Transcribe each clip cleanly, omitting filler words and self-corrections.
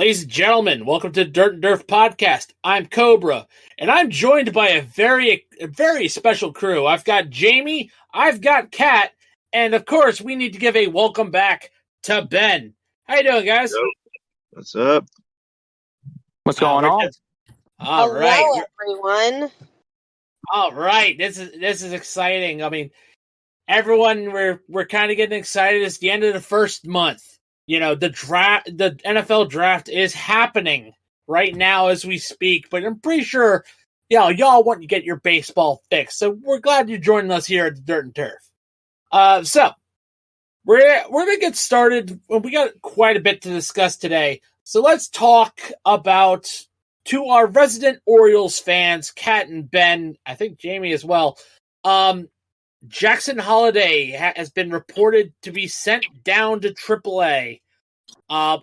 Ladies and gentlemen, welcome to Dirt and Durf Podcast. I'm Cobra, and I'm joined by a very special crew. I've got Jamie, I've got Kat, and of course, we need to give a welcome back to Ben. How you doing, guys? Yo. What's up? What's going on? All right, Hello, everyone. all right. This is exciting. I mean, everyone, we're kind of getting excited. It's the end of the first month. You know, the NFL draft is happening right now as we speak, but I'm pretty sure, y'all want to get your baseball fix. So we're glad you're joining us here at the Dirt and Turf. So we're gonna get started. We got quite a bit to discuss today. So let's talk about, to our resident Orioles fans, Kat and Ben, I think Jamie as well. Jackson Holliday has been reported to be sent down to AAA. I'm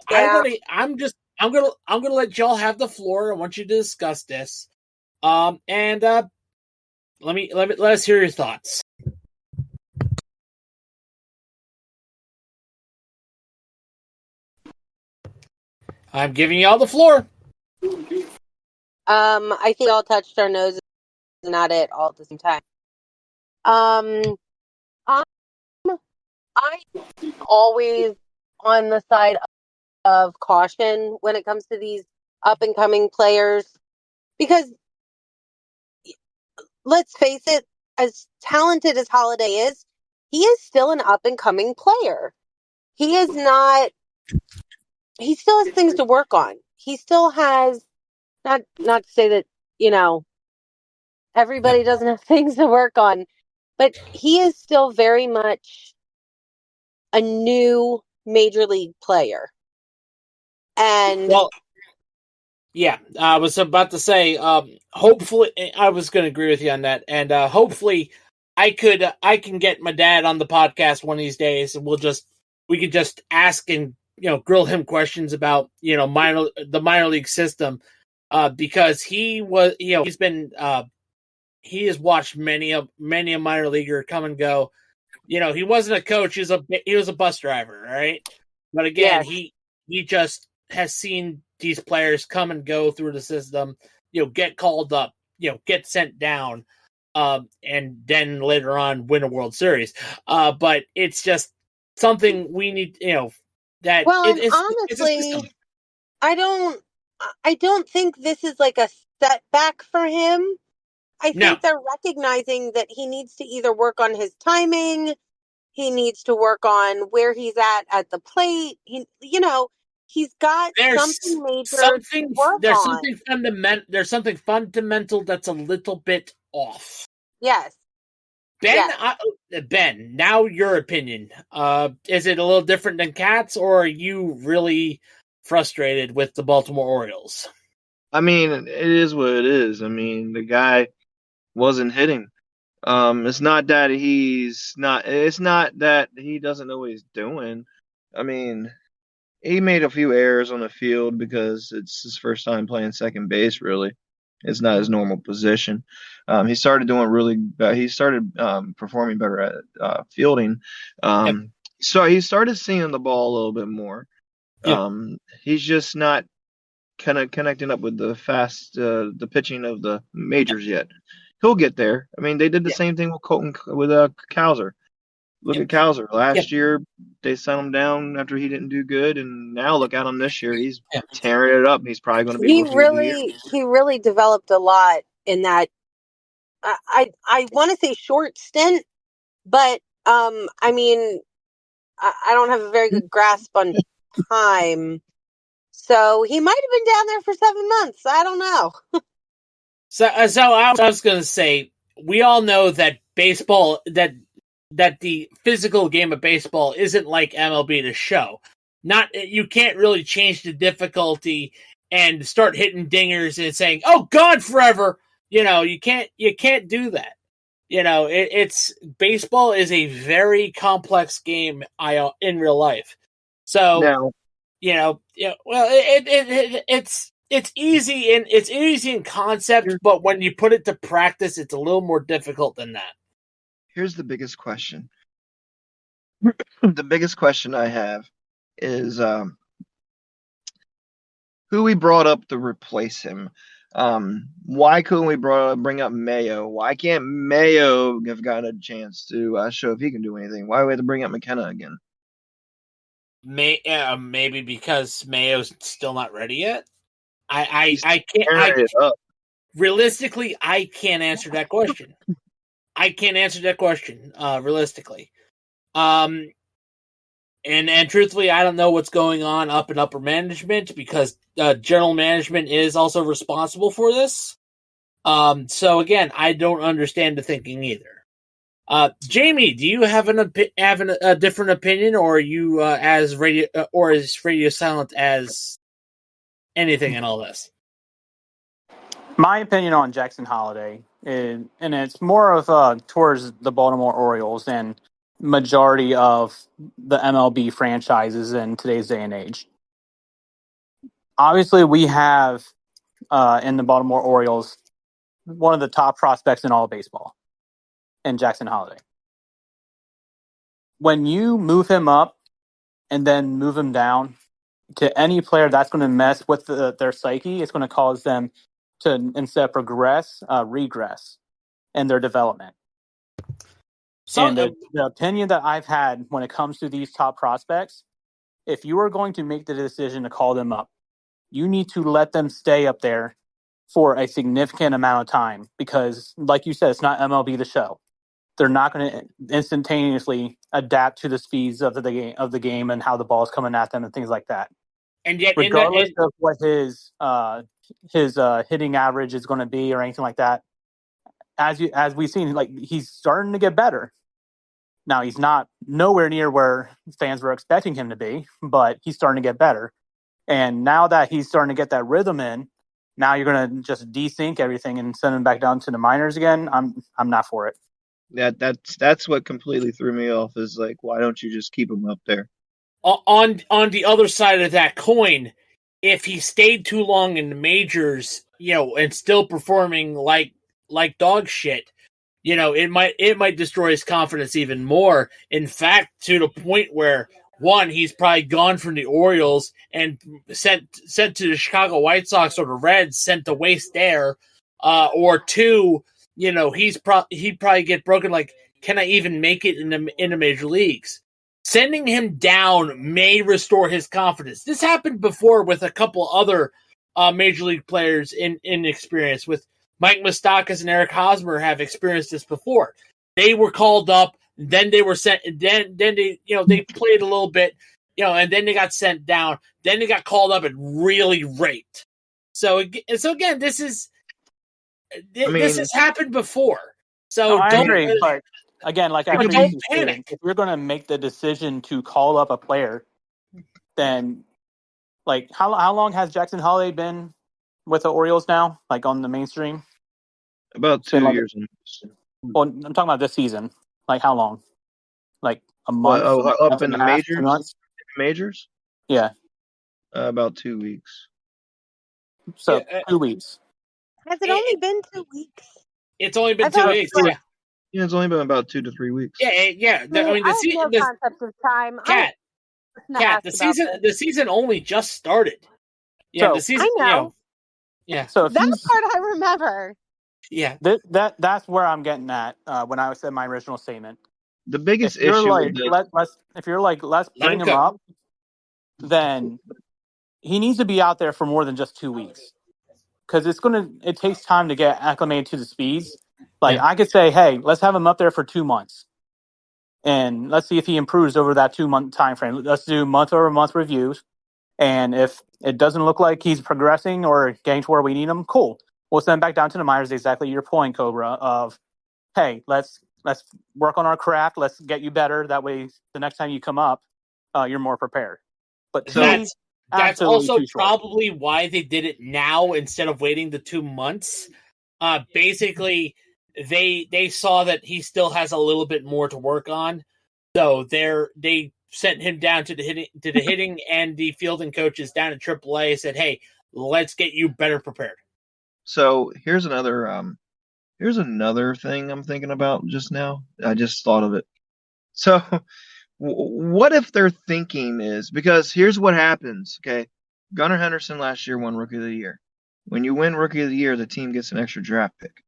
gonna let y'all have the floor. I want you to discuss this. Let us hear your thoughts. I'm giving y'all the floor. I think all touched our noses, not it all at the same time. I'm always on the side of caution when it comes to these up and coming players, because let's face it, as talented as Holiday is, he is still an up and coming player. He still has things to work on. He still has, not to say that, everybody doesn't have things to work on, but he is still very much a new major league player. And yeah, I was about to say, hopefully, I was going to agree with you on that, and hopefully, I can get my dad on the podcast one of these days, and we could just ask and grill him questions about the minor league system, because he has watched many a minor leaguer come and go. He wasn't a coach; he was a bus driver, right? But again, yes. he just has seen these players come and go through the system, get called up, get sent down, and then later on win a World Series. But it's just something we need, that. Well, and honestly, I don't think this is like a setback for him. I think they're recognizing that he needs to either work on his timing, he needs to work on where he's at the plate. He's got something major to work on. There's something fundamental that's a little bit off. Yes. Ben, yes. Ben, now your opinion. Is it a little different than Kat's, or are you really frustrated with the Baltimore Orioles? I mean, it is what it is. I mean, the guy wasn't hitting. It's not that it's not that he doesn't know what he's doing. I mean, he made a few errors on the field because it's his first time playing second base, really. It's not his normal position. He started doing really bad. He started performing better at fielding. So he started seeing the ball a little bit more. He's just not kind of connecting up with the pitching of the majors yet. He'll get there. I mean, they did the same thing with Cowser. Look at Cowser. Last year, they sent him down after he didn't do good, and now look at him this year. He's tearing it up, and he's probably going to be. He really developed a lot in that. I want to say short stint, but I mean, I don't have a very good grasp on time, so he might have been down there for 7 months. I don't know. So I was going to say, we all know that baseball, that the physical game of baseball isn't like MLB The Show. You can't really change the difficulty and start hitting dingers and saying, "Oh God, forever." You can't do that. It's baseball is a very complex game in real life. So it's easy in concept, but when you put it to practice, it's a little more difficult than that. Here's the biggest question. The biggest question I have is who we brought up to replace him. Why couldn't we bring up Mayo? Why can't Mayo have gotten a chance to show if he can do anything? Why do we have to bring up McKenna again? Maybe because Mayo's still not ready yet. He's I tearing it up. realistically, I can't answer that question. I can't answer that question realistically. And truthfully, I don't know what's going on up in upper management because general management is also responsible for this. So again, I don't understand the thinking either. Jamie, do you have a different opinion, or are you as radio silent as anything in all this? My opinion on Jackson Holiday is, and it's more of towards the Baltimore Orioles and majority of the MLB franchises in today's day and age. Obviously, we have in the Baltimore Orioles one of the top prospects in all of baseball, in Jackson Holiday. When you move him up and then move him down to any player, that's going to mess with their psyche. It's going to cause them to, instead of progress, regress in their development. So, and the opinion that I've had when it comes to these top prospects, if you are going to make the decision to call them up, you need to let them stay up there for a significant amount of time because, like you said, it's not MLB The Show. They're not going to instantaneously adapt to the speeds of the game and how the ball is coming at them and things like that. And yet, regardless of what his hitting average is going to be or anything like that, as we've seen, like he's starting to get better. Now he's not nowhere near where fans were expecting him to be, but he's starting to get better. And now that he's starting to get that rhythm in, now you're going to just desync everything and send him back down to the minors again. I'm not for it. That's what completely threw me off. Is like, why don't you just keep him up there? On the other side of that coin, if he stayed too long in the majors, and still performing like dog shit, it might destroy his confidence even more. In fact, to the point where one, he's probably gone from the Orioles and sent to the Chicago White Sox or the Reds, sent to waste there, or two, he'd probably get broken. Like, can I even make it in the major leagues? Sending him down may restore his confidence. This happened before with a couple other major league players in experience. With Mike Moustakas and Eric Hosmer have experienced this before. They were called up, then they were sent. Then they they played a little bit, and then they got sent down. Then they got called up and really raped. So again, this has happened before. So I agree, but again, like I don't panic. If you're going to make the decision to call up a player, then like how long has Jackson Holiday been with the Orioles now? Like on the mainstream? About 2 years. Well, I'm talking about this season. Like how long? Like a month? Up in the majors? Majors? Yeah. About 2 weeks. So 2 weeks. Has it only been 2 weeks? It's only been 2 weeks. Yeah, it's only been about 2 to 3 weeks. Yeah. Concept of time. The season only just started. Yeah, so, the season. I know. Yeah. So that part I remember. Yeah. That's where I'm getting at when I said my original statement. The biggest issue. If you're like, let's bring him up, then he needs to be out there for more than just 2 weeks. Because it takes time to get acclimated to the speeds. Like I could say, hey, let's have him up there for 2 months, and let's see if he improves over that 2 month time frame. Let's do month-over-month reviews, and if it doesn't look like he's progressing or getting to where we need him, cool. We'll send him back down to the minors. Exactly your point, Cobra. Of hey, let's work on our craft. Let's get you better. That way, the next time you come up, you're more prepared. But that's also probably why they did it now instead of waiting the 2 months. Basically, they saw that he still has a little bit more to work on, so they sent him down to the hitting and the fielding coaches down at AAA. Said, "Hey, let's get you better prepared." So here's another thing I'm thinking about just now. I just thought of it. So what if their thinking is, because here's what happens, okay? Gunnar Henderson last year won Rookie of the Year. When you win Rookie of the Year, the team gets an extra draft pick.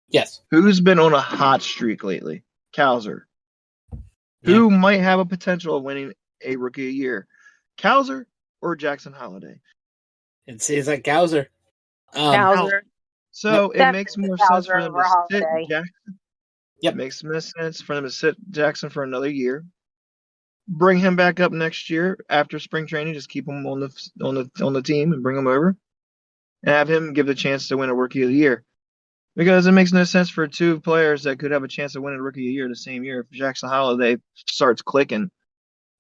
Yes. Who's been on a hot streak lately? Cowser. Yeah. Who might have a potential of winning a Rookie of the Year? Cowser or Jackson Holiday? It seems like Cowser. Cowser. So it makes more sense for them over to sit Holiday. Jackson. Yep. It makes more sense for them to sit Jackson for another year. Bring him back up next year after spring training. Just keep him on the team and bring him over, and have him give the chance to win a Rookie of the Year. Because it makes no sense for two players that could have a chance of winning Rookie of the Year the same year. If Jackson Holiday starts clicking,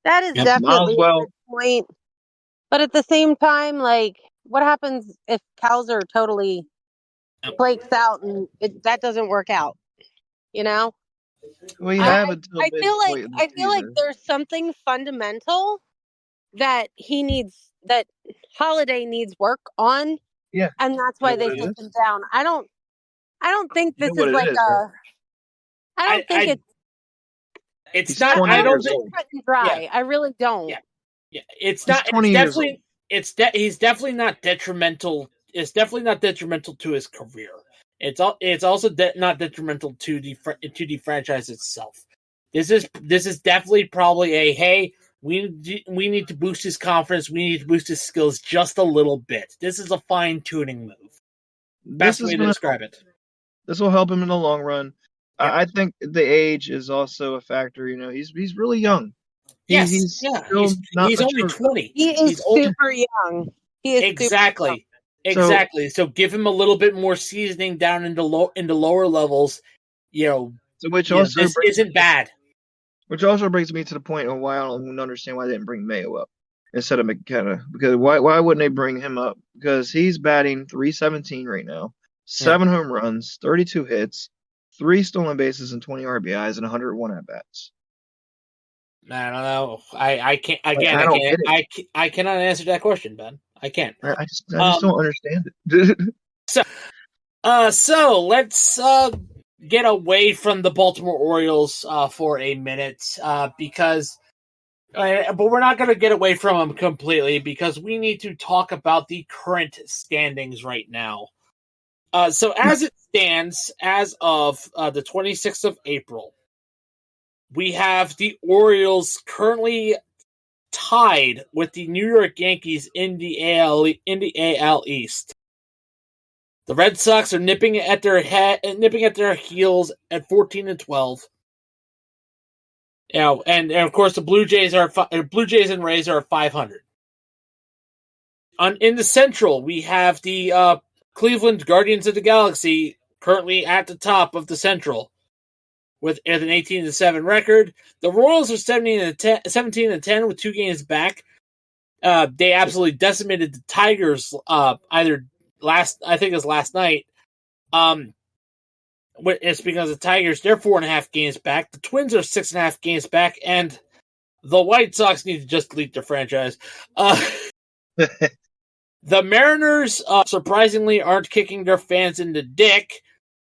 That is Yep. definitely Might as well. a good point. But at the same time, like, what happens if Cowser totally breaks out and that doesn't work out? You know? We have until I feel like midpoint of the season. there's something fundamental that that Holiday needs work on. Yeah. And that's why You know they what it sit him down. I don't think You know this what is it like is, right? I don't think It's He's not. 20 I don't years think. old. cut and dry. I really don't. Yeah. Yeah, it's He's not. 20 It's years definitely. He's definitely not detrimental. It's definitely not detrimental to his career. It's also not detrimental to the franchise itself. This is definitely probably a hey. We need to boost his confidence. We need to boost his skills just a little bit. This is a fine tuning move. Best way to describe it. This will help him in the long run. Yep. I think the age is also a factor. You know, he's really young. Yes, He's yeah. still not He's only mature. 20. He is He's only- super young. He is Exactly. Exactly. So give him a little bit more seasoning down into lower levels. You know, So which you know, also this brings, isn't bad. which also brings me to the point of why I don't understand why they didn't bring Mayo up instead of McKenna. Because why wouldn't they bring him up? Because he's batting .317 right now, 7 home runs, 32 hits, 3 stolen bases, and 20 RBIs, and 101 at bats. I don't know. I can't. Again, I I don't can't. get I cannot answer that question, Ben. I can't. I just don't understand it. So let's get away from the Baltimore Orioles for a minute because, but we're not going to get away from them completely because we need to talk about the current standings right now. So as it stands, as of the 26th of April, we have the Orioles currently tied with the New York Yankees in the AL East. The Red Sox are nipping at their heels at 14-12. You know, and of course the Blue Jays and Rays are 500. In the Central, we have the Cleveland Guardians of the Galaxy currently at the top of the Central with an 18-7 record. The Royals are 17-10 with 2 games back. They absolutely decimated the Tigers last night. It's because the Tigers, they're 4.5 games back. The Twins are 6.5 games back, and the White Sox need to just delete their franchise. The Mariners, surprisingly, aren't kicking their fans in the dick.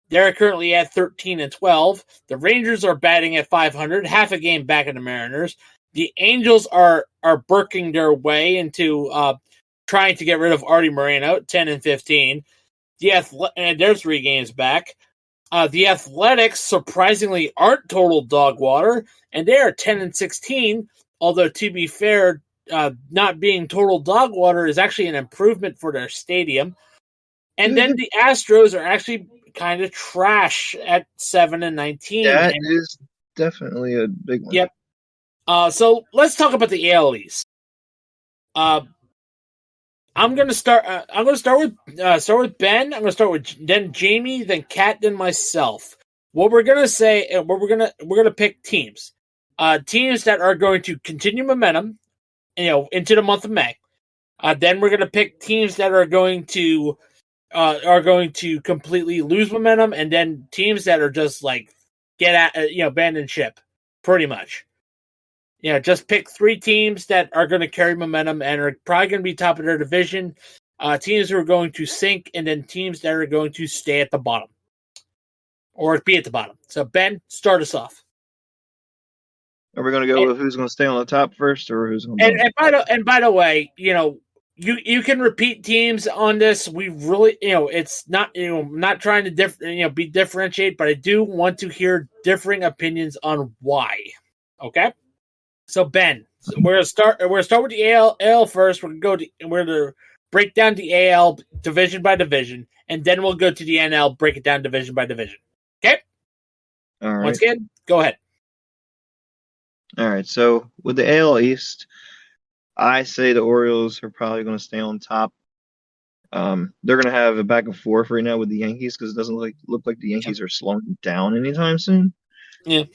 They're currently at 13-12. The Rangers are batting at 500, half a game back of the Mariners. The Angels are burking their way into trying to get rid of Artie Moreno, 10-15. And they're 3 games back. The Athletics, surprisingly, aren't total dog water, and they are 10-16. Although, to be fair, not being total dog water is actually an improvement for their stadium. And then the Astros are actually kind of trash at 7-19. That is definitely a big one. Yep. So let's talk about the AL East. I'm gonna start. I'm gonna start with Ben. I'm gonna start with then Jamie, then Kat, then myself. What we're gonna say, we're gonna pick teams, teams that are going to continue momentum, into the month of May. Then we're gonna pick teams that are going to completely lose momentum, and then teams that are just like abandon ship, pretty much. Just pick 3 teams that are going to carry momentum and are probably going to be top of their division. Teams who are going to sink, and then teams that are going to stay at the bottom or be at the bottom. So Ben, start us off. Are we going to go with who's going to stay on the top first, or who's going to? And by the way, you can repeat teams on this. We really, it's not, not trying to be differentiate, but I do want to hear differing opinions on why. Okay, so Ben, we're gonna start with the AL first. We're gonna break down the AL division by division, and then we'll go to the NL, break it down division by division. Okay. All right. Once again, go ahead. All right. So with the AL East, I say the Orioles are probably going to stay on top. They're going to have a back and forth right now with the Yankees because it doesn't look like the Yankees are slowing down anytime soon. Yeah.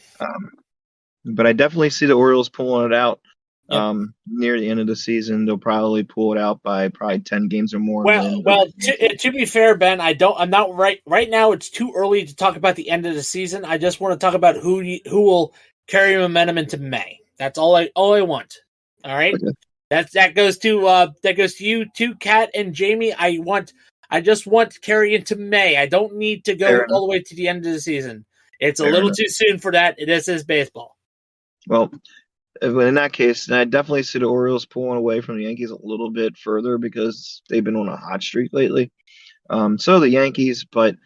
But I definitely see the Orioles pulling it out. Yep. Near the end of the season, they'll probably pull it out by probably 10 games or more. Well, to be fair, Ben, I'm not right now. It's too early to talk about the end of the season. I just want to talk about who will carry momentum into May. That's all I want. All right. Okay. That goes to you too, Kat and Jamie. I just want to carry into May. I don't need to go all the way to the end of the season. It's a little too soon for that. This is baseball. Well, in that case, then I definitely see the Orioles pulling away from the Yankees a little bit further because they've been on a hot streak lately. So the Yankees, but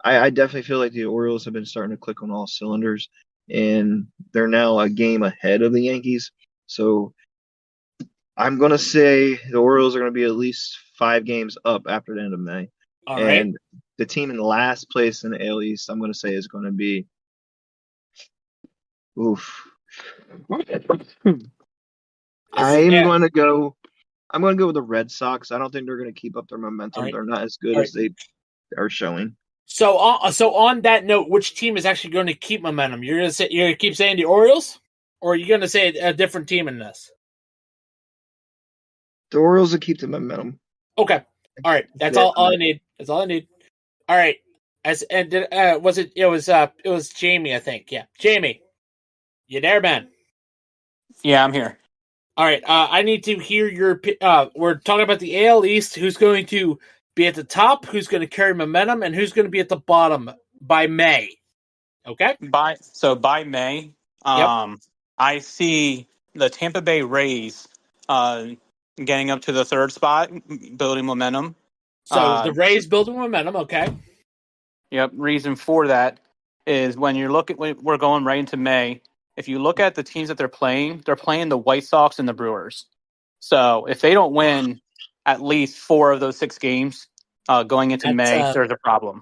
I definitely feel like the Orioles have been starting to click on all cylinders, and they're now a game ahead of the Yankees. So I'm going to say the Orioles are going to be at least 5 games up after the end of May. All and right. The team in last place in the AL East, I'm going to say, is going to be I'm going to go with the Red Sox. I don't think they're going to keep up their momentum. Right. They're not as good as they are showing. So on that note, which team is actually going to keep momentum? You're going to keep saying the Orioles, or are you going to say a different team in this? The Orioles will keep the momentum. Okay. All right. That's all I need. That's all I need. All right. It was Jamie, I think. Yeah. Jamie. You there, man? Yeah, I'm here. All right. I need to hear your we're talking about the AL East, who's going to be at the top, who's going to carry momentum, and who's going to be at the bottom by May. Okay? By May, I see the Tampa Bay Rays getting up to the 3rd spot, building momentum. So the Rays building momentum, okay. Yep. Reason for that is when we're going right into May. If you look at the teams that they're playing the White Sox and the Brewers. So if they don't win at least 4 of those 6 games going into May, there's a problem.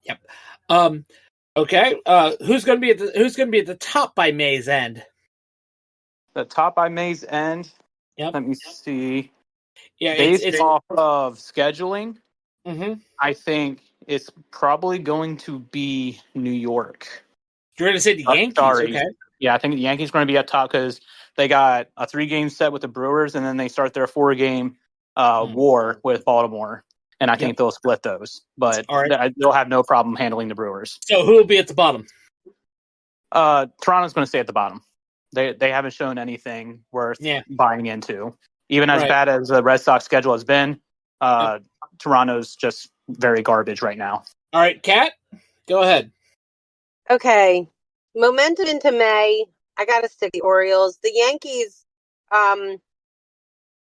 Yep. Okay. Who's going to be at the top by May's end? The top by May's end. Yep. Let me see. Yeah, based off of scheduling, mm-hmm. I think it's probably going to be New York. You're going to say the Yankees, okay? Yeah, I think the Yankees are going to be at top because they got a 3-game set with the Brewers, and then they start their 4-game war with Baltimore. And I think they'll split those. But they'll have no problem handling the Brewers. So who will be at the bottom? Toronto's going to stay at the bottom. They haven't shown anything worth buying into. Even as bad as the Red Sox schedule has been, Toronto's just very garbage right now. All right, Kat, go ahead. Okay. Momentum into May. I got to stick the Orioles. The Yankees,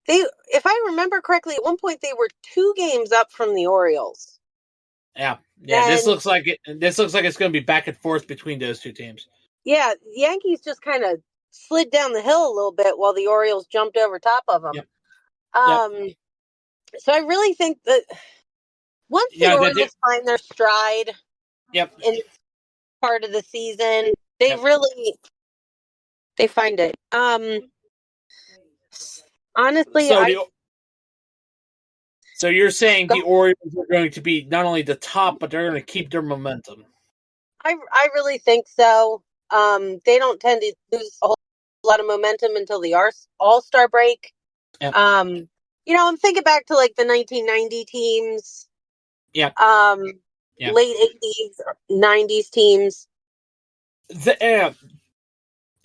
if I remember correctly, at one point they were 2 games up from the Orioles. Yeah. This looks like it's going to be back and forth between those 2 teams. Yeah, the Yankees just kind of slid down the hill a little bit while the Orioles jumped over top of them. Yep. So I really think that once the Orioles find their stride in part of the season, they find it. Honestly, so you're saying the Orioles are going to be not only the top, but they're going to keep their momentum. I really think so. They don't tend to lose a whole lot of momentum until the All-Star break. Yep. I'm thinking back to like the 1990 teams. Yeah. Late 80s, 90s teams.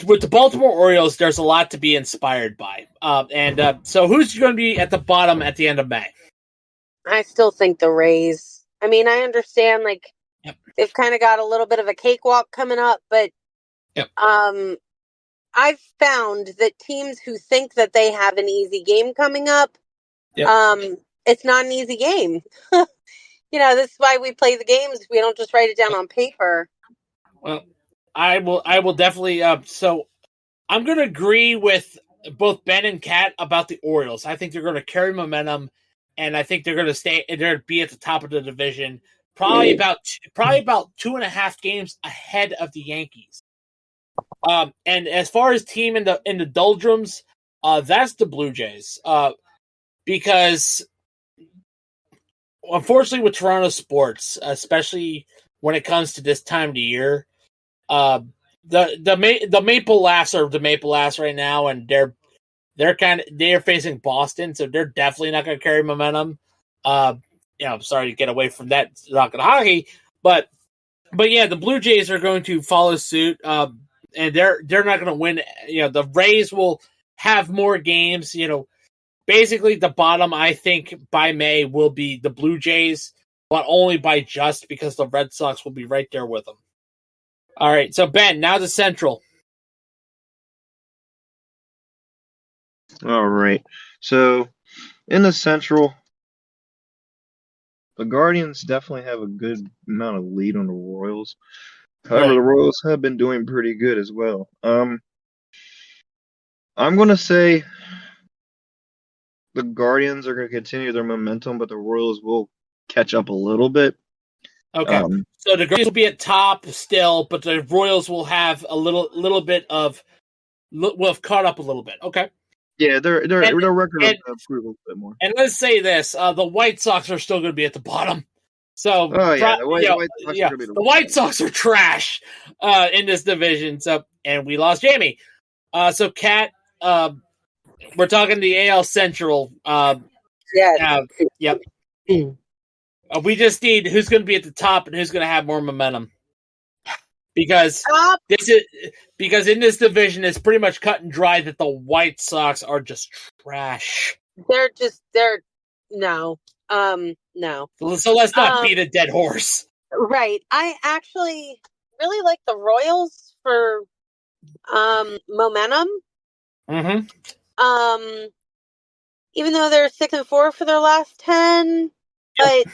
With the Baltimore Orioles, there's a lot to be inspired by. So who's going to be at the bottom at the end of May? I still think the Rays. I mean, I understand they've kind of got a little bit of a cakewalk coming up, but I've found that teams who think that they have an easy game coming up Yep. It's not an easy game. This is why we play the games. We don't just write it down on paper. Well, I will definitely. So I'm going to agree with both Ben and Kat about the Orioles. I think they're going to carry momentum, and I think they're going to stay. They're going to be at the top of the division, probably about 2.5 games ahead of the Yankees. And as far as team in the doldrums, that's the Blue Jays. Because unfortunately, with Toronto sports, especially when it comes to this time of the year, the Maple Laughs are the Maple Laughs right now, and they're facing Boston, so they're definitely not going to carry momentum. I'm sorry to get away from that rocket hockey, but yeah, the Blue Jays are going to follow suit, and they're not going to win. The Rays will have more games. Basically the bottom, I think, by May will be the Blue Jays, but only by just because the Red Sox will be right there with them. All right, so Ben, now the Central. All right. So in the Central, the Guardians definitely have a good amount of lead on the Royals. However, the Royals have been doing pretty good as well. I'm going to say the Guardians are going to continue their momentum, but the Royals will catch up a little bit. Okay, so the Guardians will be at top still, but the Royals will have a little bit of will have caught up a little bit. Okay. Yeah, their record will improve a little bit more. And let's say this: the White Sox are still going to be at the bottom. So, the White Sox are trash in this division. So, and we lost Jamie. So, Kat, we're talking the AL Central. Yep. We just need who's going to be at the top and who's going to have more momentum. Because in this division, it's pretty much cut and dry that the White Sox are just trash. No. So let's not beat a dead horse. Right. I actually really like the Royals for momentum. Mm-hmm. Even though they're 6-4 for their last 10, but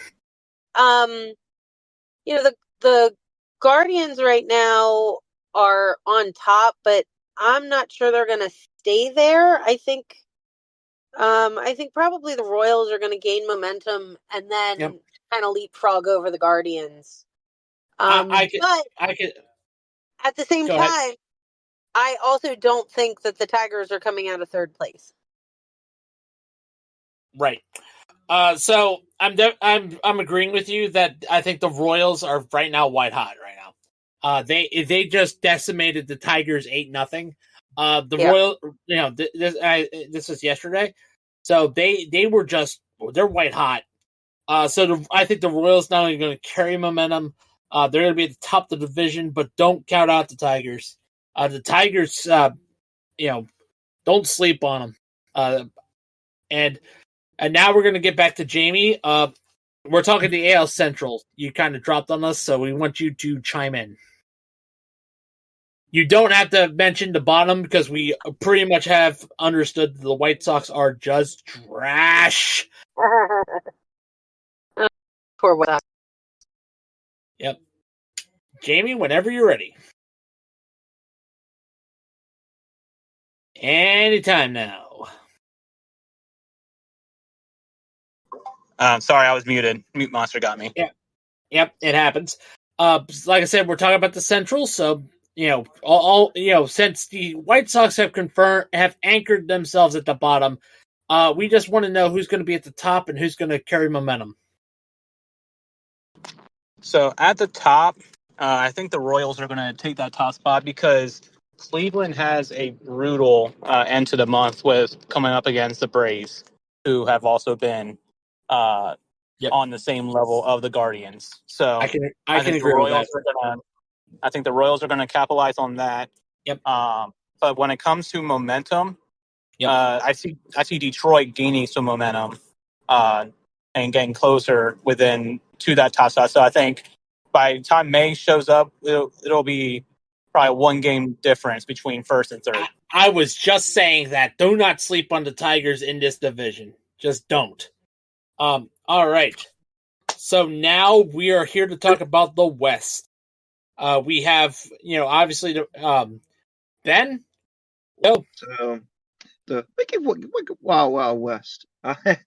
the Guardians right now are on top, but I'm not sure they're going to stay there. I think probably the Royals are going to gain momentum and then kind of leapfrog over the Guardians. But at the same time, I also don't think that the Tigers are coming out of third place. Right. So I'm agreeing with you that I think the Royals are right now white hot right now. They just decimated the Tigers 8-0. Royal, this was yesterday, so they're white hot. I think the Royals not only going to carry momentum, they're going to be at the top of the division, but don't count out the Tigers. The Tigers, don't sleep on them. And now we're going to get back to Jamie. We're talking the AL Central. You kind of dropped on us, so we want you to chime in. You don't have to mention the bottom because we pretty much have understood the White Sox are just trash. Poor White Sox. Yep. Jamie, whenever you're ready. Anytime now. Sorry, I was muted. Mute monster got me. Yeah. Yep, it happens. Like I said, we're talking about the Central, so since the White Sox have anchored themselves at the bottom, we just want to know who's going to be at the top and who's going to carry momentum. So at the top, I think the Royals are going to take that top spot because Cleveland has a brutal end to the month with coming up against the Braves, who have also been on the same level of the Guardians. So I can agree with that. I think the Royals are going to capitalize on that. Yep. But when it comes to momentum, I see Detroit gaining some momentum and getting closer to that top spot. So I think by the time May shows up, it'll be probably a 1 game difference between first and third. I was just saying that. Do not sleep on the Tigers in this division. Just don't. All right. So now we are here to talk about the West. We have, obviously, Ben. Go. So the Wicked Wild West. This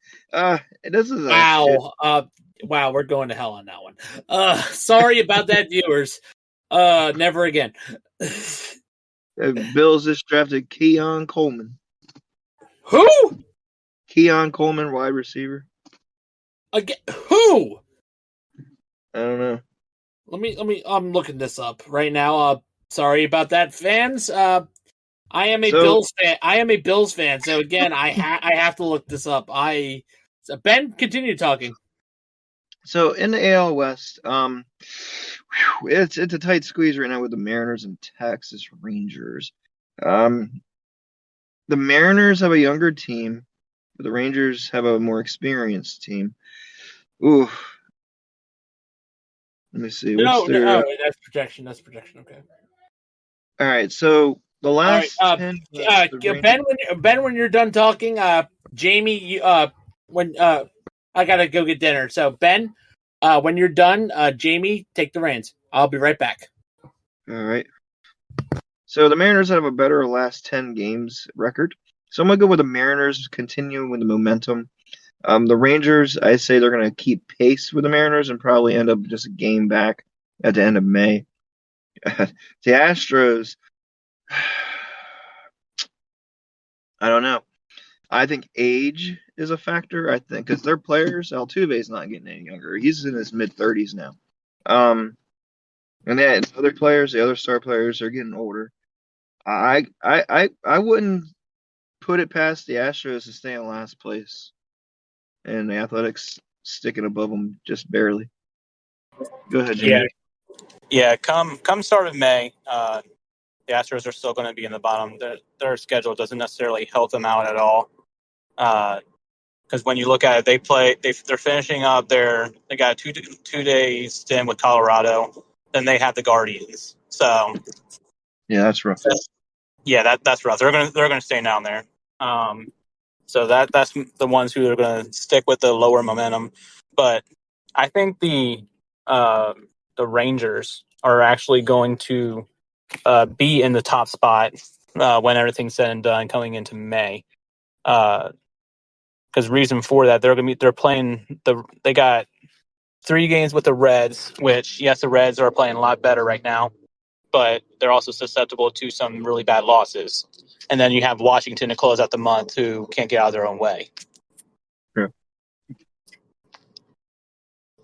is a shit. Wow. Wow. We're going to hell on that one. Sorry about that, viewers. Never again. Bills just drafted Keon Coleman. Who? Keon Coleman, wide receiver. Again? Who? I don't know. Let me. I'm looking this up right now. Sorry about that, fans. I am a Bills fan. I am a Bills fan. So again, I have to look this up. Ben, continue talking. So in the AL West, it's a tight squeeze right now with the Mariners and Texas Rangers. The Mariners have a younger team, but the Rangers have a more experienced team. Ooh. Let me see. No, that's projection. That's projection. Okay. All right. So the last all right, 10 Ben, when you're done talking, Jamie, when I gotta go get dinner. So Ben, when you're done, Jamie, take the reins. I'll be right back. All right. So the Mariners have a better last 10 games record. So I'm gonna go with the Mariners, continuing with the momentum. The Rangers, I say they're going to keep pace with the Mariners and probably end up just a game back at the end of May. The Astros, I don't know. I think age is a factor. I think because their players, Altuve's not getting any younger. He's in his mid-30s now. And then other players, the other star players, are getting older. I wouldn't put it past the Astros to stay in last place. And the Athletics sticking above them just barely. Go ahead, Jimmy. Yeah. Come start of May, the Astros are still going to be in the bottom. Their schedule doesn't necessarily help them out at all. Because when you look at it, they're finishing up they got a two-day stint with Colorado. Then they have the Guardians. So yeah, that's rough. That's rough. They're gonna stay down there. So that's the ones who are going to stick with the lower momentum. But I think the Rangers are actually going to be in the top spot when everything's said and done coming into May. Because reason for that, they're playing they got 3 games with the Reds, which yes, the Reds are playing a lot better right now, but they're also susceptible to some really bad losses. And then you have Washington to close out the month, who can't get out of their own way. Yeah.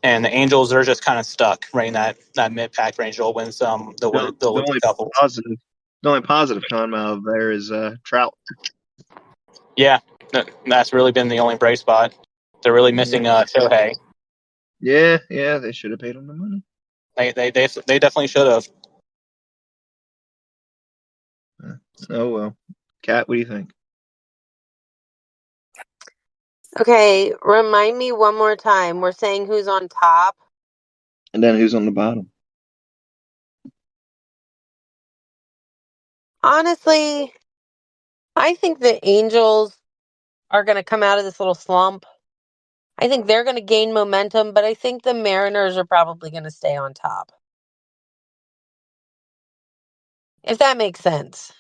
And the Angels are just kind of stuck right in that mid-pack range. They'll win some. They'll win a couple. The only positive coming out of there is Trout. Yeah, that's really been the only bright spot. They're really missing Shohei. Yeah, they should have paid him the money. They definitely should have. Oh well. Kat, what do you think? Okay, remind me one more time. We're saying who's on top. And then who's on the bottom? Honestly, I think the Angels are going to come out of this little slump. I think they're going to gain momentum, but I think the Mariners are probably going to stay on top. If that makes sense.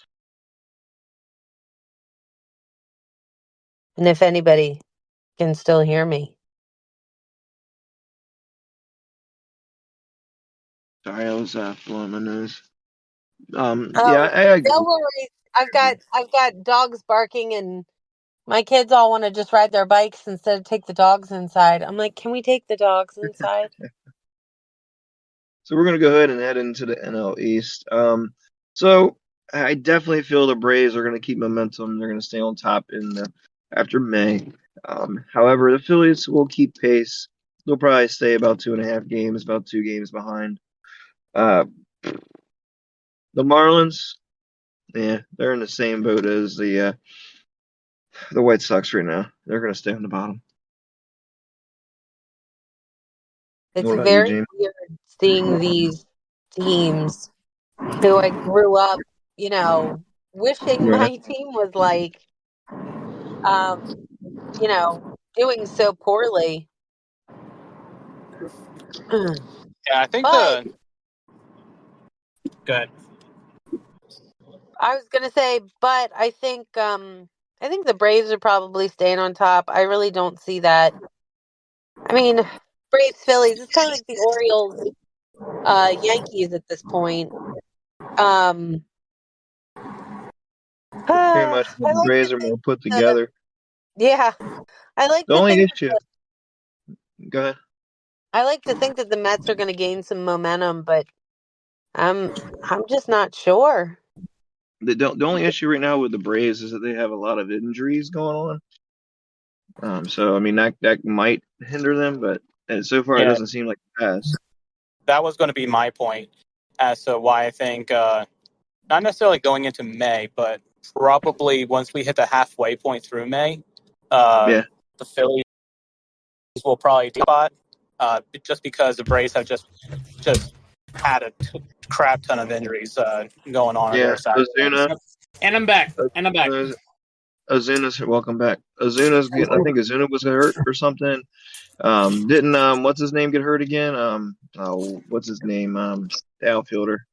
And if anybody can still hear me. Sorry, I was blowing my nose. Oh, yeah, I agree. No worries. I've got dogs barking, and my kids all want to just ride their bikes instead of take the dogs inside. I'm like, can we take the dogs inside? So we're gonna go ahead and head into the NL East. So I definitely feel the Braves are gonna keep momentum. They're gonna stay on top after May. However, the Phillies will keep pace. They'll probably stay about 2.5 games, about 2 games behind. The Marlins, they're in the same boat as the White Sox right now. They're going to stay on the bottom. It's very weird seeing these teams who I grew up, wishing my team was like, doing so poorly. Yeah, I think But good. I was gonna say, but I think the Braves are probably staying on top. I really don't see that. I mean, Braves Phillies. It's kind of like the Orioles Yankees at this point. Um, Pretty I much the like to Braves are think more put the together. yeah. I like The to only think issue, go ahead. that the Mets are going to gain some momentum, but I'm just not sure. The only issue right now with the Braves is that they have a lot of injuries going on. So I mean that might hinder them, but so far it Yeah, doesn't seem like it has. that was going to be my point as to why I think not necessarily going into May, but probably once we hit the halfway point through May, Yeah, the Phillies will probably spot just because the Braves have just had a crap ton of injuries going on yeah. their side. Ozuna, And I'm back. Ozuna's welcome back. Ozuna's getting. I think Ozuna was hurt or something. Didn't what's his name get hurt again? What's his name? The outfielder.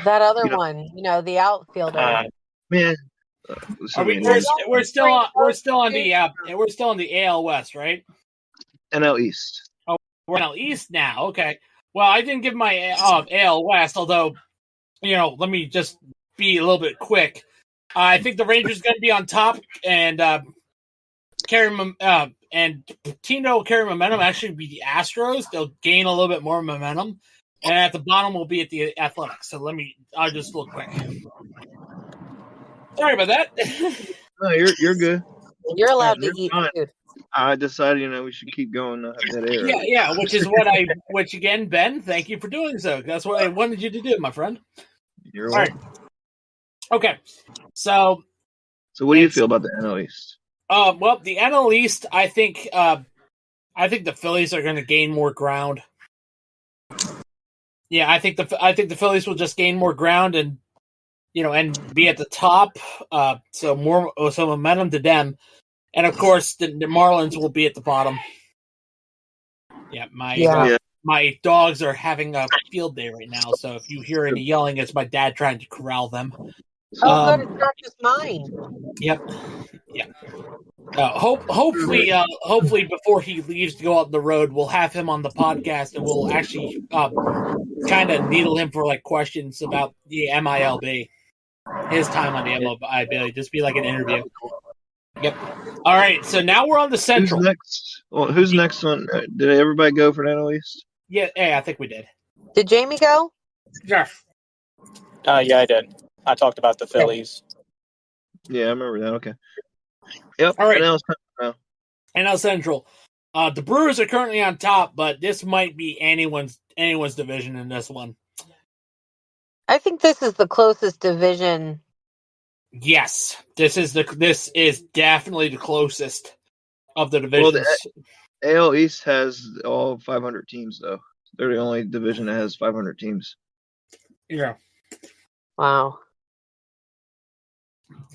That other You know, one, the outfielder. man. Are So we? many names. We're still on. We're still on the. We're still on the AL West, right? NL East. Oh, we're NL East now. Okay. Well, I didn't give my AL West, although let me just be a little bit quick. I think the Rangers are going to be on top, and and team that will carry momentum actually be the Astros. They'll gain a little bit more momentum, and at the bottom will be at the Athletics. So I'll just look quick. Sorry about that. No, you're good. You're allowed to You're eat fine. food. I decided, we should keep going that air. Yeah, which again, Ben, thank you for doing so. That's what I wanted you to do, my friend. You're all right. Okay, so what do you feel about the NL East? Well, the NL East, I think the Phillies are going to gain more ground. Yeah, I think the Phillies will just gain more ground and and be at the top. So momentum to them, and of course the Marlins will be at the bottom. Yeah, my dogs are having a field day right now, so if you hear any yelling, it's my dad trying to corral them. Oh, good, it's not just mine. Yep. Hopefully before he leaves to go out on the road, we'll have him on the podcast and we'll actually kind of needle him for questions about the MILB, his time on the MILB, just be like an interview. Yep. All right, so now we're on the Central. Who's next? Well, who's next one? Did everybody go for the NL East? Yeah, I think we did. Did Jamie go? Yeah. Yeah, I did. I talked about the Phillies. Yeah, I remember that. Okay. Yep. All right. NL Central. The Brewers are currently on top, but this might be anyone's division in this one. I think this is the closest division. Yes, this is definitely the closest of the divisions. Well, the AL East has all 500 teams, though. They're the only division that has 500 teams. Yeah. Wow.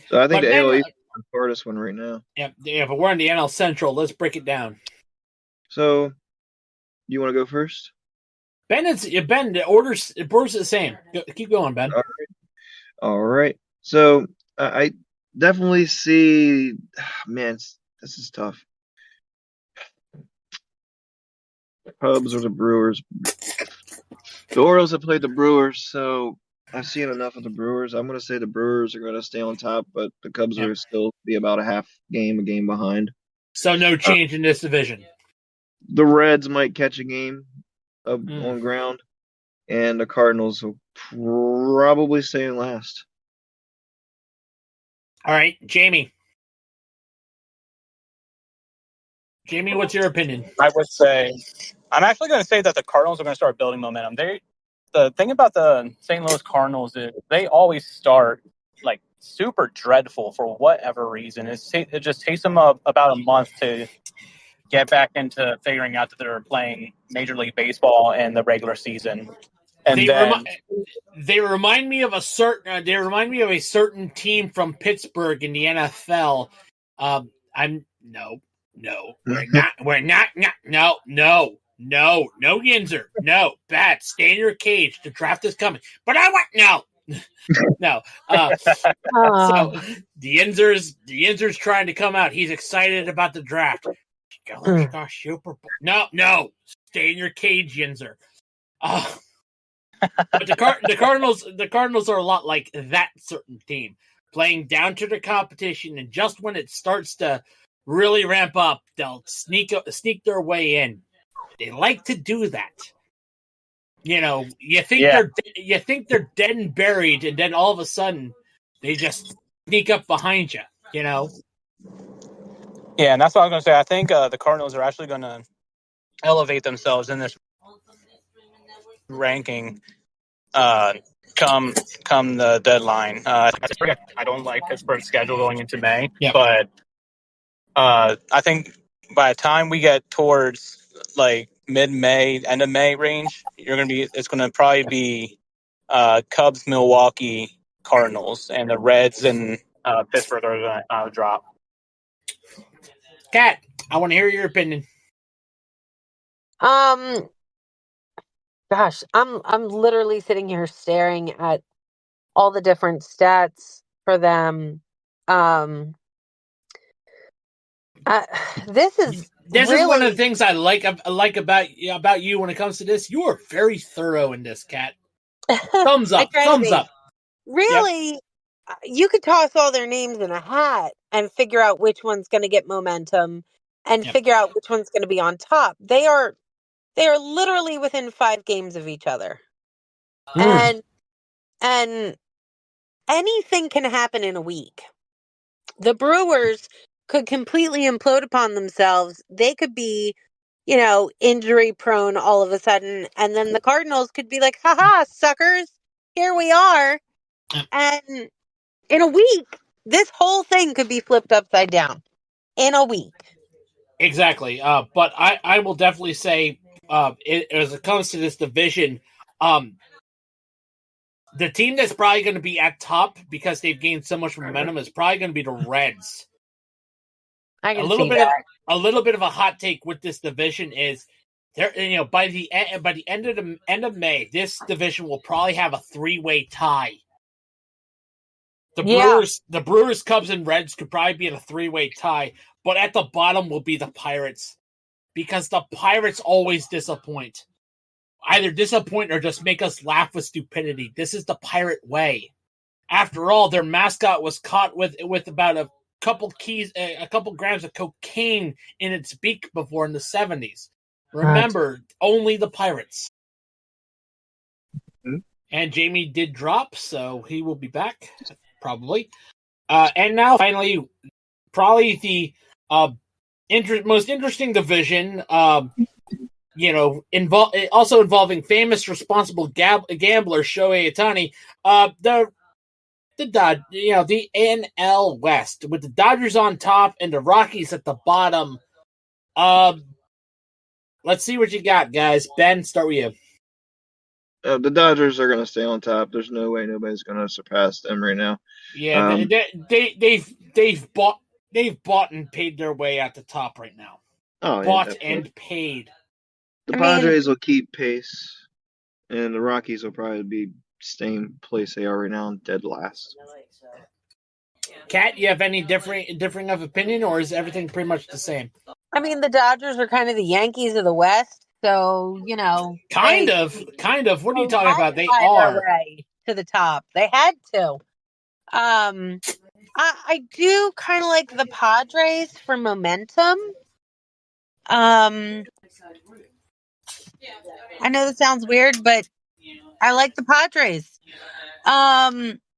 So I think the AL East is the hardest one right now. Yeah, but we're in the NL Central. Let's break it down. So, you want to go first? Ben, the order's the same. Keep going, Ben. All right. So I definitely see. Man, this is tough. The Cubs or the Brewers. The Orioles have played the Brewers, so I've seen enough of the Brewers. I'm going to say the Brewers are going to stay on top, but the Cubs are still be about a game behind. So no change in this division. The Reds might catch a game on ground, and the Cardinals will probably stay in last. All right, Jamie. Jamie, what's your opinion? I'm actually going to say that the Cardinals are going to start building momentum. The thing about the St. Louis Cardinals is they always start super dreadful for whatever reason. It just takes them about a month to get back into figuring out that they're playing Major League Baseball in the regular season. And they remind me of a certain team from Pittsburgh in the NFL. No, we're not. We're not. No, Yinzer. No, Bat, stay in your cage. The draft is coming. But I want no. So the Yinzer's trying to come out. He's excited about the draft. Gosh, Super Bowl. No, stay in your cage, Yinzer. But the Cardinals are a lot like that certain team, playing down to the competition, and just when it starts to really ramp up, they'll sneak their way in. They like to do that. You think they're dead and buried, and then all of a sudden they just sneak up behind you. Yeah, and that's what I was going to say. I think the Cardinals are actually going to elevate themselves in this ranking come the deadline. I don't like Pittsburgh's schedule going into May, but I think by the time we get towards like mid-May, end of May range, it's going to probably be Cubs, Milwaukee, Cardinals, and the Reds and Pittsburgh are going to drop. Kat, I want to hear your opinion. Gosh, I'm literally sitting here staring at all the different stats for them. This is one of the things I like about you when it comes to this. You are very thorough in this, Kat. Thumbs up. Really, you could toss all their names in a hat and figure out which one's going to get momentum and figure out which one's going to be on top. They are literally within 5 games of each other. And anything can happen in a week. The Brewers could completely implode upon themselves. They could be, injury prone all of a sudden. And then the Cardinals could be like, haha, suckers, here we are. And in a week, this whole thing could be flipped upside down. In a week. Exactly. But I will definitely say, as it comes to this division, the team that's probably going to be at top because they've gained so much momentum is probably going to be the Reds. I can see that. A little bit of a hot take with this division is there. By the end of May, this division will probably have a 3-way tie. The Brewers, Cubs, and Reds could probably be in a 3-way tie, but at the bottom will be the Pirates because the Pirates always disappoint. Either disappoint or just make us laugh with stupidity. This is the Pirate way. After all, their mascot was caught with about a couple grams of cocaine in its beak before in the 70s. Remember, only the Pirates. Mm-hmm. And Jamie did drop, so he will be back, probably. And now, finally, probably the most interesting division, also involving famous responsible gambler Shohei Ohtani, the NL West with the Dodgers on top and the Rockies at the bottom. Let's see what you got, guys. Ben, start with you. The Dodgers are going to stay on top. There's no way nobody's going to surpass them right now. Yeah, they've bought and paid their way at the top right now. And paid. The Padres will keep pace, and the Rockies will probably be same place they are right now, dead last. Kat, you have any differing of opinion, or is everything pretty much the same? I mean, the Dodgers are kind of the Yankees of the West, so Kind of. What are you talking about? They are way to the top. They had to. I do kind of like the Padres for momentum. I know that sounds weird, but I like the Padres.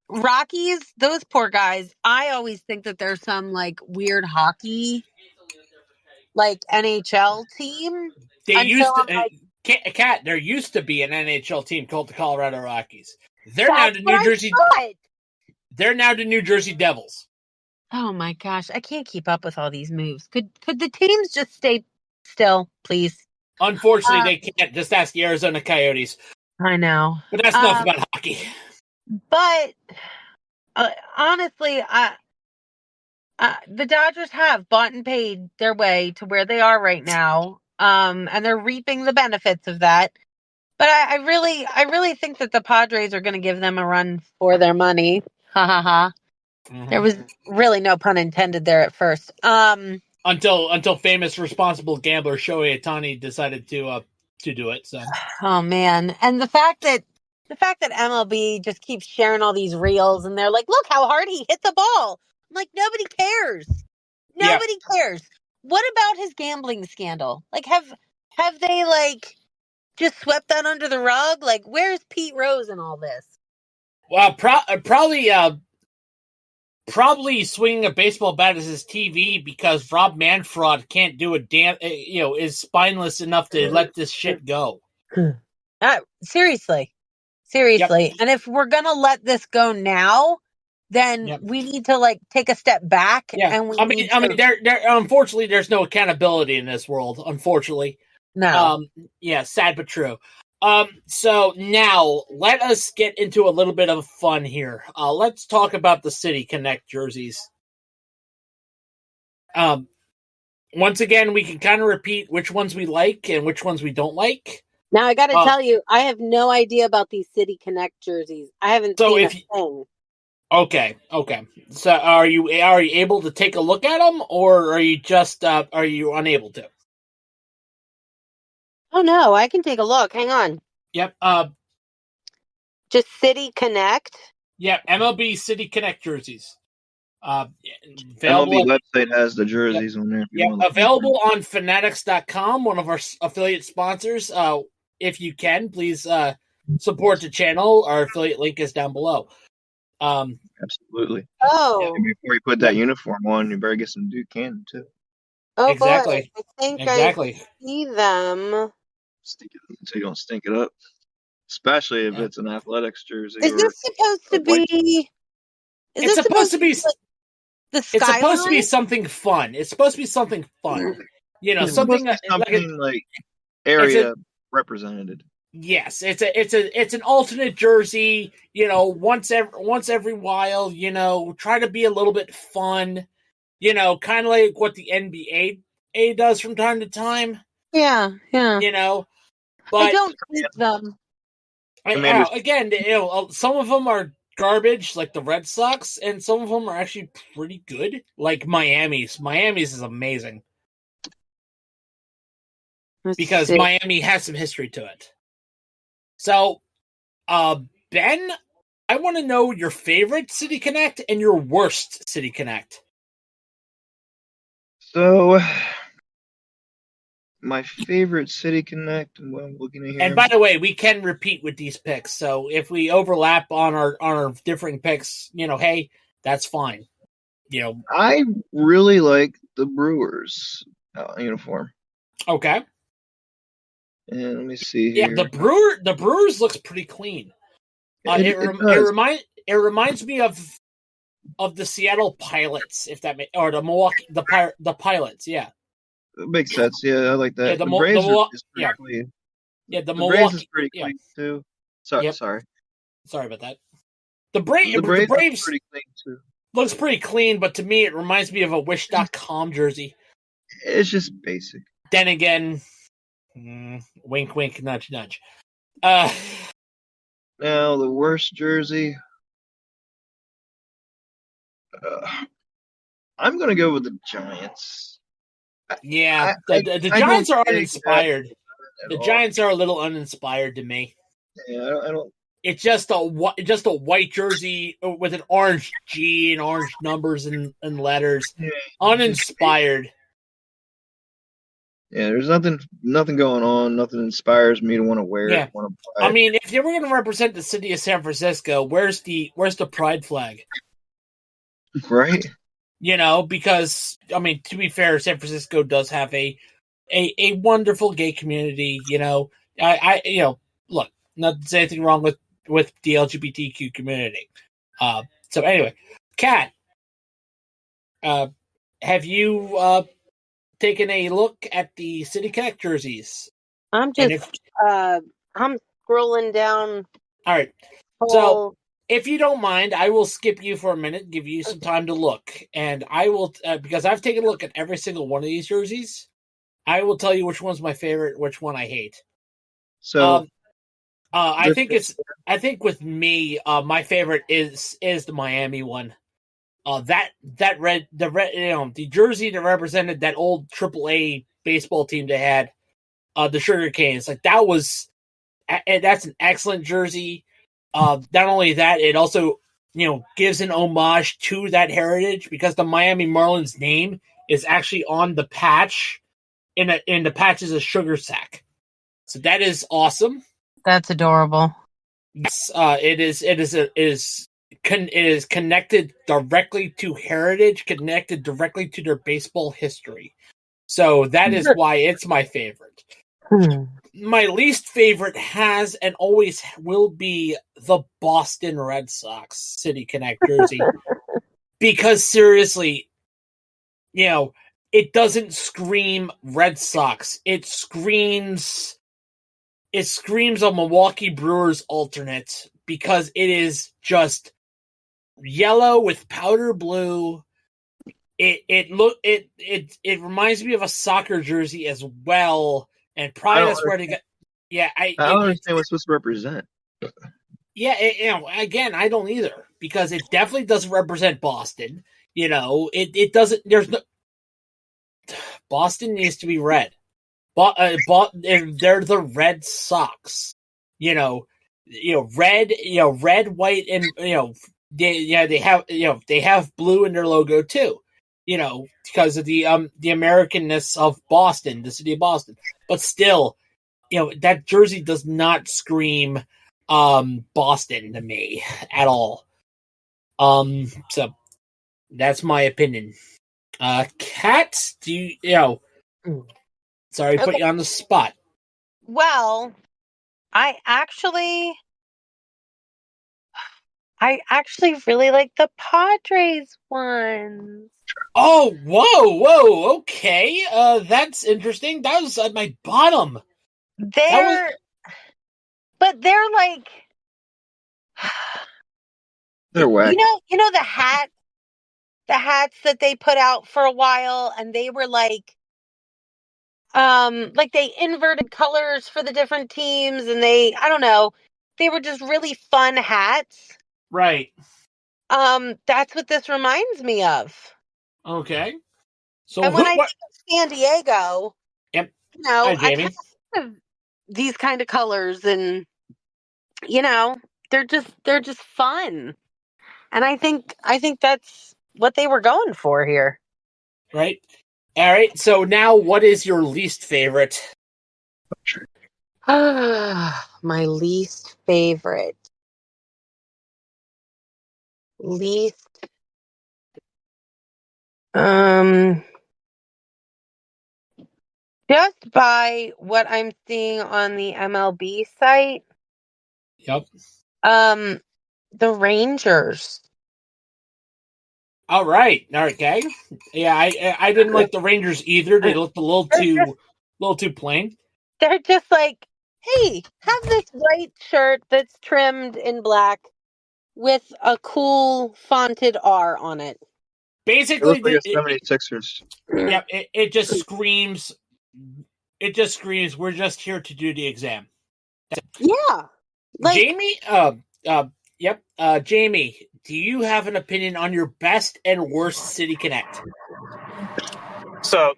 Rockies, those poor guys. I always think that there's some like weird hockey, like NHL team. There used to be an NHL team called the Colorado Rockies. They're now the New Jersey Devils. Oh my gosh, I can't keep up with all these moves. Could the teams just stay still, please? Unfortunately, they can't. Just ask the Arizona Coyotes. I know. But that's enough about hockey. But honestly, The Dodgers have bought and paid their way to where they are right now, and they're reaping the benefits of that. But I really think that the Padres are going to give them a run for their money. Ha ha ha. There was really no pun intended there at first. Until famous responsible gambler Shohei Ohtani decided to do it. So, oh man, and the fact that MLB just keeps sharing all these reels, and they're like, "Look how hard he hit the ball." I'm like, nobody cares. Nobody cares. What about his gambling scandal? Like, have they like just swept that under the rug? Like, where's Pete Rose in all this? Well, probably swinging a baseball bat as his TV because Rob Manfred can't do a damn. Is spineless enough to let this shit go. Seriously. Yep. And if we're gonna let this go now, then we need to like take a step back. Yeah. And I mean, there unfortunately there's no accountability in this world. Unfortunately, no. Sad but true. So now let us get into a little bit of fun here. Let's talk about the City Connect jerseys. Once again, we can kind of repeat which ones we like and which ones we don't like. Now I got to tell you, I have no idea about these City Connect jerseys. I haven't seen a thing. Okay. So are you able to take a look at them, or are you just are you unable to? Oh no, I can take a look. Hang on. Yep. Just City Connect. Yep. MLB City Connect jerseys. MLB website has the jerseys on there. Available on Fanatics.com, one of our affiliate sponsors. If you can, please support the channel. Our affiliate link is down below. Absolutely. Oh. And before you put that uniform on, you better get some Duke Cannon too. Oh, exactly. Boy. I think I see them. So you don't stink it up. Especially if it's an athletics jersey. Is this supposed to be? It's supposed to be. The It's supposed to be something fun. It's supposed to be something fun. Something like area represented. Yes, it's an alternate jersey. Once every while. Try to be a little bit fun. Kind of like what the NBA does from time to time. Yeah. But I don't keep them. Again, some of them are garbage, like the Red Sox, and some of them are actually pretty good, like Miami's. Miami's is amazing. Because Miami has some history to it. So, Ben, I want to know your favorite City Connect and your worst City Connect. So, my favorite City Connect, what I'm looking at here. And by the way, we can repeat with these picks. So if we overlap on our differing picks, hey, that's fine. I really like the Brewers uniform. Okay. And let me see here. Yeah, the Brewers looks pretty clean. It reminds me of the Seattle Pilots, if that or the Milwaukee the Pilots. Yeah. It makes sense. Yeah, I like that. Yeah, the Braves is pretty clean. Yeah, the Milwaukee Braves is pretty clean too. Sorry. Sorry about that. The Braves pretty clean too. Looks pretty clean, but to me it reminds me of a Wish.com jersey. It's just basic. Then again, wink, wink, nudge, nudge. Now the worst jersey. I'm gonna go with the Giants. Yeah, the Giants are uninspired. The Giants are a little uninspired to me. Yeah, I don't. It's just a white jersey with an orange G and orange numbers and letters. Yeah. Uninspired. Yeah, there's nothing going on. Nothing inspires me to want to wear it. Want to buy it. I mean, if you were going to represent the city of San Francisco, where's the pride flag? Right. Because I mean, to be fair, San Francisco does have a wonderful gay community. I look, not to say anything wrong with the LGBTQ community. So anyway, Kat, have you taken a look at the City Connect jerseys? I'm just I'm scrolling down. All right. So if you don't mind, I will skip you for a minute, give you some time to look, and I will because I've taken a look at every single one of these jerseys. I will tell you which one's my favorite, which one I hate. So I think with me, my favorite is the Miami one. The red, the jersey that represented that old AAA baseball team they had, the Sugar Canes. Like that's an excellent jersey. Not only that, it also gives an homage to that heritage because the Miami Marlins name is actually on the patch. In the patch is a sugar sack, so that is awesome. That's adorable. Yes, it is connected directly to heritage, connected directly to their baseball history. So that is why it's my favorite. My least favorite has and always will be the Boston Red Sox City Connect jersey. Because seriously, it doesn't scream Red Sox. It screams a Milwaukee Brewers alternate because it is just yellow with powder blue. It reminds me of a soccer jersey as well, and probably that's where they got. Yeah, I don't understand what it's supposed to represent. Yeah, again, I don't either because it definitely doesn't represent Boston. It doesn't. There's no. Boston needs to be red. They're the Red Sox. Red, white, and they have blue in their logo too. Because of the Americanness of Boston, the city of Boston. But still, that jersey does not scream Boston to me at all. So that's my opinion. Kat, do you sorry, Okay. put you on the spot. Well, I actually really like the Padres ones. Oh, whoa, okay. That's interesting. That was at my bottom. But they're like, They're whack. you know the hats that they put out for a while, and they were like they inverted colors for the different teams, and I don't know, they were just really fun hats. Right. That's what this reminds me of. Okay. So and when I think of San Diego, yep. I kind of think of these kind of colors, and they're just fun. And I think that's what they were going for here. Right. All right. So now, what is your least favorite? My least favorite. Just by what I'm seeing on the MLB site. Yep. The Rangers. All right. Okay. Yeah, I didn't like the Rangers either. They looked a little too plain. They're just like, hey, have this white shirt that's trimmed in black with a cool fonted R on it. Basically, it looks like a 76ers. Yep. It just screams. It just screams. We're just here to do the exam. Yeah. Jamie. Yep. Jamie, do you have an opinion on your best and worst City Connect? So,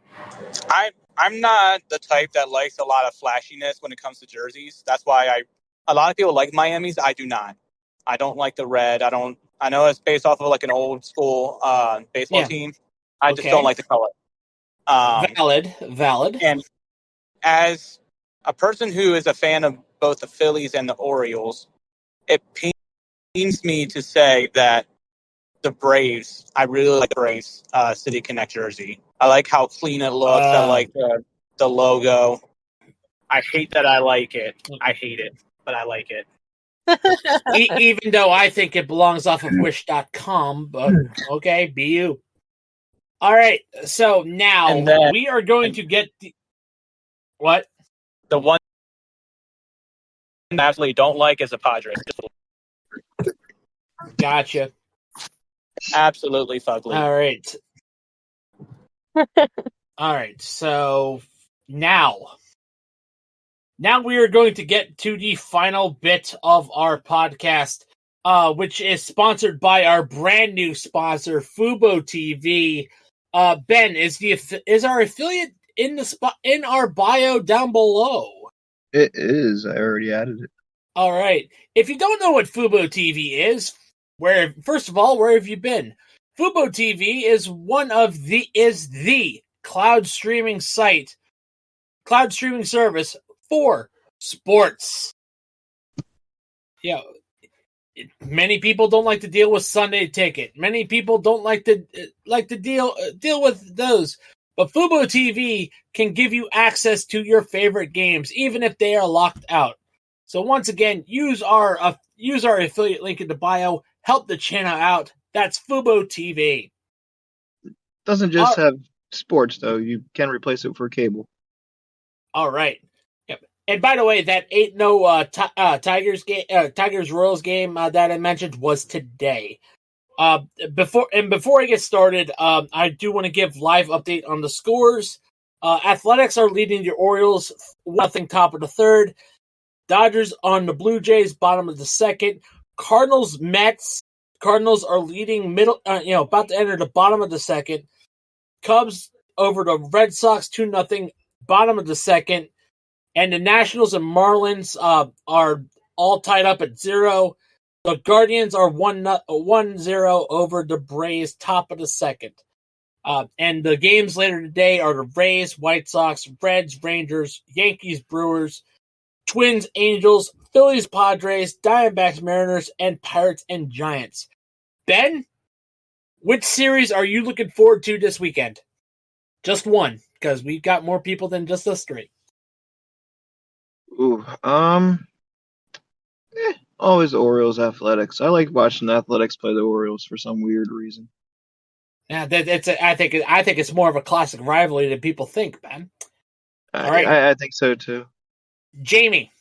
I'm not the type that likes a lot of flashiness when it comes to jerseys. That's why a lot of people like Miami's. I do not. I don't like the red. I know it's based off of like an old school baseball team. I just don't like the color. Valid. And as a person who is a fan of both the Phillies and the Orioles, it pains me to say that the Braves, I really like the Braves City Connect jersey. I like how clean it looks. I like the logo. I hate that I like it. I hate it, but I like it. Even though I think it belongs off of Wish.com, but okay, be you. All right, so now we are going to get what? The one I absolutely don't like is the Padres. Gotcha. Absolutely fugly. All right. All right. So now we are going to get to the final bit of our podcast, which is sponsored by our brand new sponsor, Fubo TV. Ben, is our affiliate in our bio down below? It is. I already added it. All right. If you don't know what Fubo TV is, first of all, where have you been? Fubo TV is the cloud streaming service for sports. Yeah. Many people don't like to deal with Sunday Ticket. Many people don't like to deal with those. But Fubo TV can give you access to your favorite games, even if they are locked out. So once again, use our affiliate link in the bio. Help the channel out. That's Fubo TV. Doesn't just have sports though. You can replace it for cable. All right. Yep. And by the way, that ain't no Tigers Royals game that I mentioned was today. Before I get started, I do want to give live update on the scores. Athletics are leading the Orioles 1-0 top of the third. Dodgers on the Blue Jays bottom of the second. Cardinals Mets. Cardinals are leading middle. About to enter the bottom of the second. Cubs over the Red Sox 2-0 bottom of the second. And the Nationals and Marlins are all tied up at 0. The Guardians are 1-0 over the Braves, top of the second. And the games later today are the Rays, White Sox, Reds, Rangers, Yankees, Brewers, Twins, Angels, Phillies, Padres, Diamondbacks, Mariners, and Pirates and Giants. Ben, which series are you looking forward to this weekend? Just one, because we've got more people than just us three. Ooh, always Orioles Athletics. I like watching the Athletics play the Orioles for some weird reason. Yeah, I think it's more of a classic rivalry than people think, Ben. All right, I think so too. Jamie,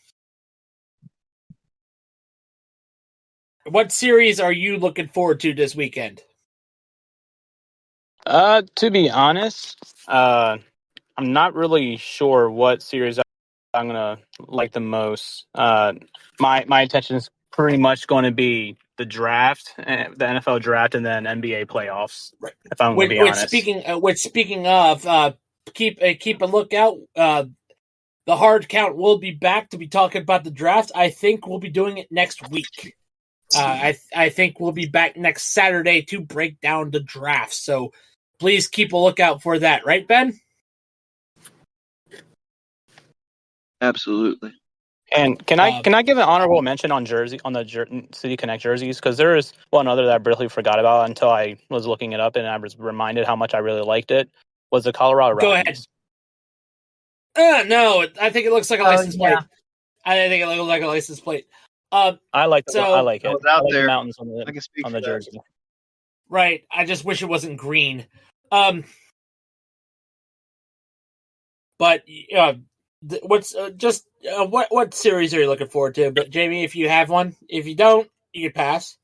what series are you looking forward to this weekend? To be honest, I'm not really sure what series I'm gonna like the most. My attention is pretty much going to be the draft, the NFL draft, and then NBA playoffs. Right. If I'm going to be honest. Speaking of, keep a lookout. The hard count will be back to be talking about the draft. I think we'll be doing it next week. I think we'll be back next Saturday to break down the draft. So please keep a lookout for that. Right, Ben? Absolutely. And can I give an honorable mention on the City Connect jerseys? Because there is one other that I briefly forgot about until I was looking it up, and I was reminded how much I really liked it. Was the Colorado Rockies. Go ahead. No, I think it looks like a license plate. I think it looks like a license plate. I like it. I was out like there. The mountains on the jersey. Right. I just wish it wasn't green. But what series are you looking forward to? But Jamie, if you have one, if you don't, you can pass.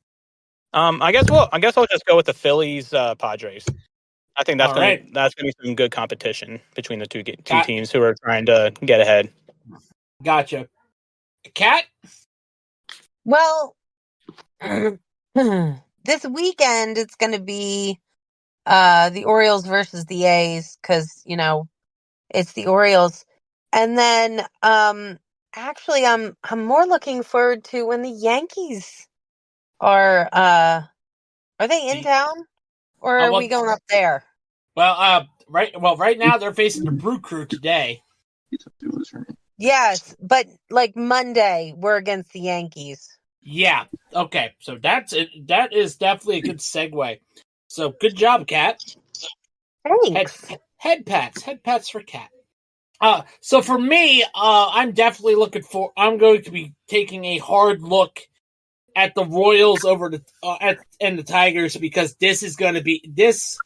I guess I'll just go with the Phillies Padres. I think that's going to be some good competition between the two teams who are trying to get ahead. Gotcha. Kat? Well, this weekend it's going to be the Orioles versus the A's because, it's the Orioles. And then actually I'm more looking forward to when the Yankees are they in town or are we going up there? Well, right now they're facing the Brew Crew today. Yes, but like Monday we're against the Yankees. Yeah. Okay. So that's it. That is definitely a good segue. So good job, Kat. Thanks. Head pats for Kat. So for me, I'm definitely I'm going to be taking a hard look at the Royals and the Tigers because this is going to be this.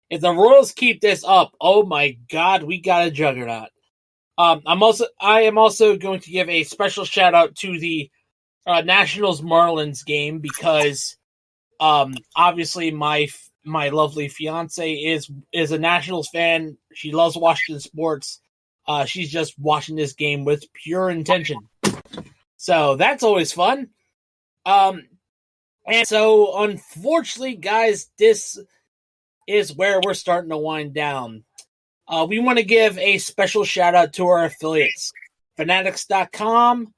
If the Royals keep this up, oh my God, we got a juggernaut. I am also going to give a special shout out to the Nationals Marlins game because Obviously, my lovely fiance is a Nationals fan. She loves Washington sports. She's just watching this game with pure intention. So that's always fun. And so, unfortunately, guys, this is where we're starting to wind down. We want to give a special shout out to our affiliates, Fanatics.com,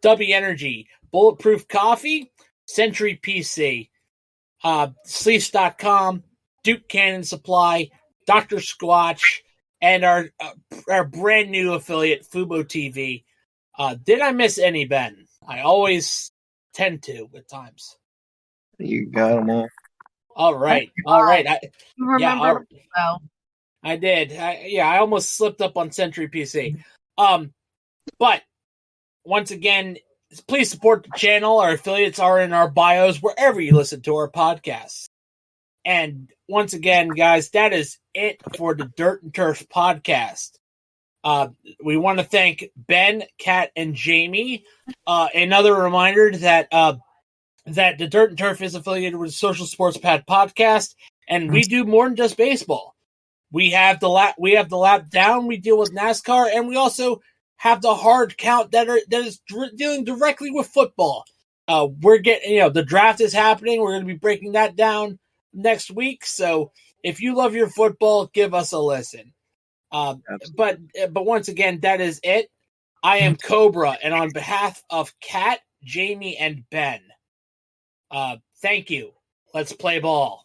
W Energy, Bulletproof Coffee, Century PC, Sleeves.com, Duke Cannon Supply, Dr. Squatch, and our brand new affiliate, Fubo TV. Did I miss any, Ben? I always tend to at times. You got them all. All right. You remember well. I did. I almost slipped up on Century PC. But once again, please support the channel. Our affiliates are in our bios wherever you listen to our podcasts. And once again, guys, that is it for the Dirt and Turf podcast. We want to thank Ben, Kat, and Jamie. Another reminder that that the Dirt and Turf is affiliated with the Social Sports Pad podcast, and we do more than just baseball. We have the lap down. We deal with NASCAR, and we also have the hard count that is dealing directly with football. We're getting, the draft is happening. We're going to be breaking that down next week. So if you love your football, give us a listen. But once again, that is it. I am Cobra, and on behalf of Kat, Jamie, and Ben, thank you. Let's play ball.